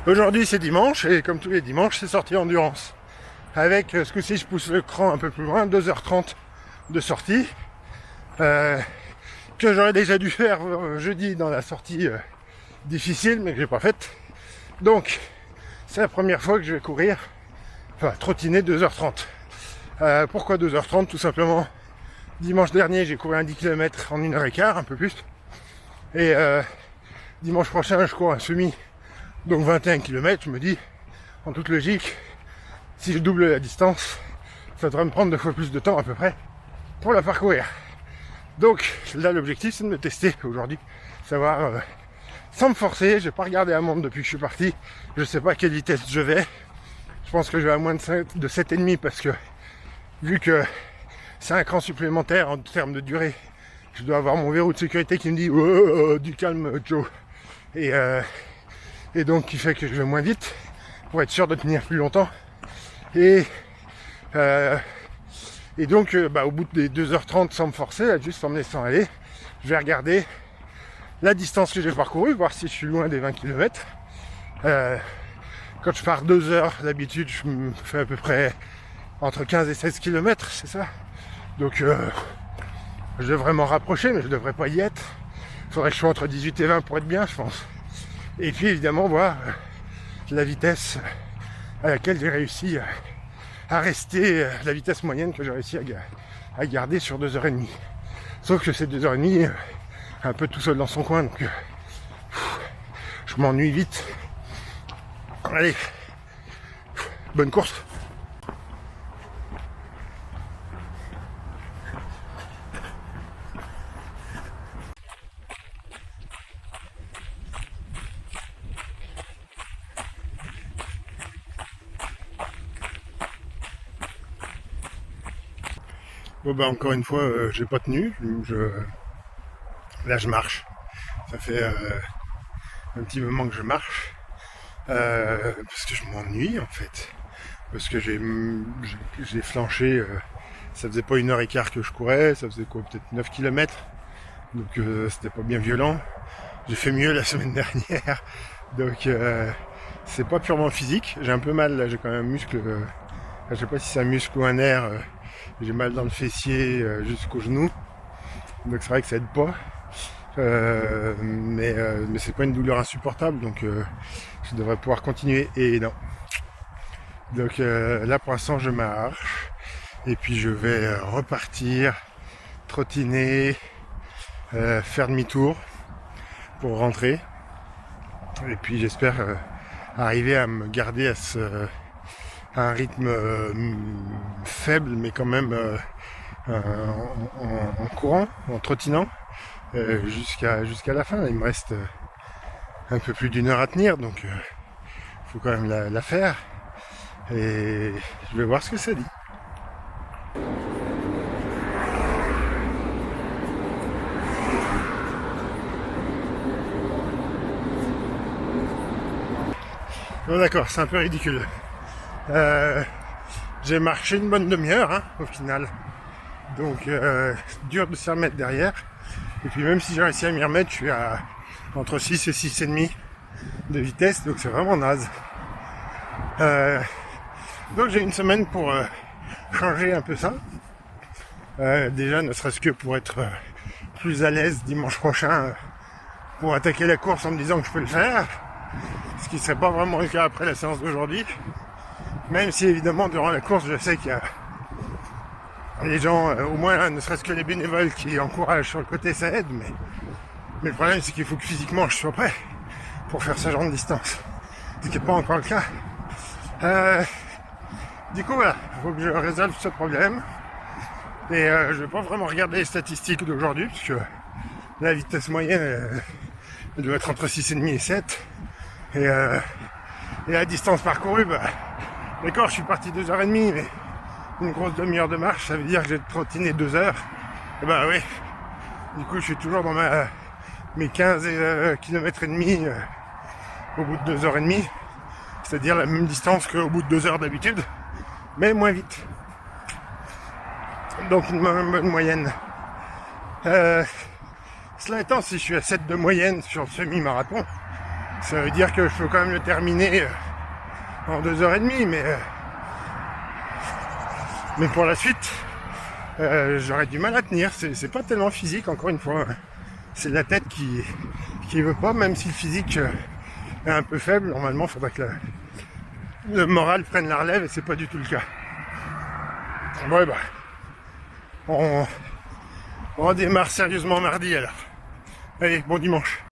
Aujourd'hui c'est dimanche et comme tous les dimanches c'est sortie endurance. Avec ce coup-ci je pousse le cran un peu plus loin, 2h30 de sortie. Que j'aurais déjà dû faire jeudi dans la sortie difficile mais que j'ai pas faite. Donc c'est la première fois que je vais courir, enfin trottiner 2h30. Pourquoi 2h30? Tout simplement, dimanche dernier j'ai couru un 10 km en 1h15, un peu plus. Et dimanche prochain je cours un semi, donc 21 km. Je me dis, en toute logique, si je double la distance, ça devrait me prendre 2 fois plus de temps à peu près pour la parcourir. Donc là l'objectif c'est de me tester aujourd'hui, savoir sans me forcer. J'ai pas regardé la montre depuis que je suis parti, je sais pas à quelle vitesse je vais. Je pense que je vais à moins de 7,5 parce que vu que c'est un cran supplémentaire en termes de durée, je dois avoir mon verrou de sécurité qui me dit oh, du calme Joe, et donc qui fait que je vais moins vite pour être sûr de tenir plus longtemps. Et donc au bout des 2h30 sans me forcer, juste en me laissant aller, je vais regarder la distance que j'ai parcourue, voir si je suis loin des 20 km. Quand je pars 2 heures, d'habitude je me fais à peu près entre 15 et 16 km, c'est ça. Donc je devrais m'en rapprocher, mais je devrais pas y être. Il faudrait que je sois entre 18 et 20 pour être bien, je pense. Et puis évidemment voir la vitesse à laquelle j'ai réussi à rester, la vitesse moyenne que j'ai réussi à garder sur 2h30. Sauf que c'est 2h30 un peu tout seul dans son coin, donc je m'ennuie vite. Allez, bonne course. Bon encore une fois j'ai pas tenu, là je marche. Ça fait un petit moment que je marche. Parce que je m'ennuie en fait. Parce que j'ai flanché, ça faisait pas 1h15 que je courais, ça faisait quoi, peut-être 9 km. Donc c'était pas bien violent. J'ai fait mieux la semaine dernière. Donc c'est pas purement physique. J'ai un peu mal, là, j'ai quand même un muscle, je sais pas si c'est un muscle ou un nerf, j'ai mal dans le fessier jusqu'au genou. Donc c'est vrai que ça aide pas. Mais c'est pas une douleur insupportable, donc je devrais pouvoir continuer. Et non. Donc là pour l'instant je marche et puis je vais repartir, trottiner, faire demi-tour pour rentrer. Et puis j'espère arriver à me garder à un rythme faible, mais quand même en courant, en trottinant. Jusqu'à la fin. Il me reste un peu plus d'1 heure à tenir, donc faut quand même la faire. Et je vais voir ce que ça dit. Bon d'accord, c'est un peu ridicule. J'ai marché une bonne demi-heure au final. Donc dur de s'y remettre derrière. Et puis même si j'ai réussi à m'y remettre, je suis à entre 6 et 6,5 de vitesse, donc c'est vraiment naze. Donc j'ai une semaine pour changer un peu ça. Déjà ne serait-ce que pour être plus à l'aise dimanche prochain pour attaquer la course en me disant que je peux le faire. Ce qui ne serait pas vraiment le cas après la séance d'aujourd'hui. Même si évidemment durant la course je sais qu'il y a les gens, au moins ne serait-ce que les bénévoles qui encouragent sur le côté, ça aide, mais le problème c'est qu'il faut que physiquement je sois prêt pour faire ce genre de distance, ce qui n'est pas encore le cas. Du coup voilà, il faut que je résolve ce problème et je vais pas vraiment regarder les statistiques d'aujourd'hui parce que la vitesse moyenne elle doit être entre 6,5 et 7 et la distance parcourue, d'accord, je suis parti 2h30, mais une grosse demi-heure de marche, ça veut dire que j'ai trottiné 2 heures. Et oui, du coup je suis toujours dans mes 15 km et demi au bout de 2h30, c'est-à-dire la même distance qu'au bout de 2 heures d'habitude, mais moins vite. Donc une bonne moyenne. Cela étant, si je suis à 7 de moyenne sur le semi-marathon, Ça veut dire que je peux quand même le terminer en 2h30, mais pour la suite, j'aurais du mal à tenir. C'est pas tellement physique, encore une fois. C'est la tête qui veut pas, même si le physique est un peu faible. Normalement, il faudrait que le moral prenne la relève et c'est pas du tout le cas. Ouais, bah, on démarre sérieusement mardi alors. Allez, bon dimanche.